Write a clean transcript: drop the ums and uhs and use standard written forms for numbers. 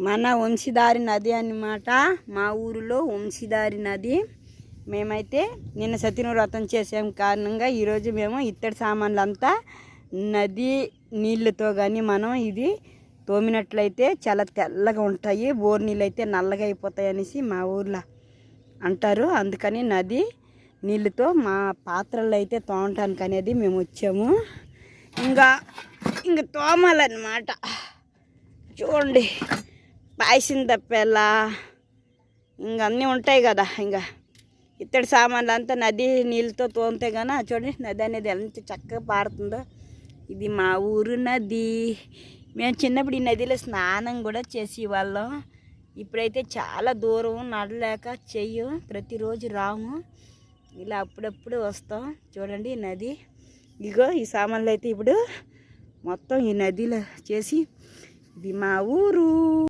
మన వంశీదారి నది అన్నమాట. మా ఊరిలో వంశీదారి నది. మేమైతే నిన్న సత్యవ్రతం చేసాం కారణంగా ఈరోజు మేము ఇత్తడి సామాన్లంతా నది నీళ్ళతో కానీ మనం ఇది తోమినట్లయితే చాలా తెల్లగా ఉంటాయి, బోర్ నీళ్ళు అయితే నల్లగా అయిపోతాయి అనేసి మా ఊర్లో అంటారు. అందుకని నది నీళ్ళతో మా పాత్రలు అయితే తోమటానికి అనేది మేము వచ్చాము. ఇంకా తోమాలన్నమాట. చూడండి, పాయసం తప్పేలా ఇంకా అన్నీ ఉంటాయి కదా. ఇంకా ఇత్తడి సామాన్లు అంతా నది నీళ్ళతో తోమితే కానీ చూడండి నది అనేది ఎంత చక్కగా పారుతుందో. ఇది మా ఊరు నది. మేము చిన్నప్పుడు ఈ నదిలో స్నానం కూడా చేసేవాళ్ళం. ఇప్పుడైతే చాలా దూరం నడలేక చెయ్యం, ప్రతిరోజు రాము, ఇలా అప్పుడప్పుడు వస్తాం. చూడండి నది. ఇగో ఈ సామాన్లు అయితే ఇప్పుడు మొత్తం ఈ నదిలో చేసి, ఇది మా ఊరు.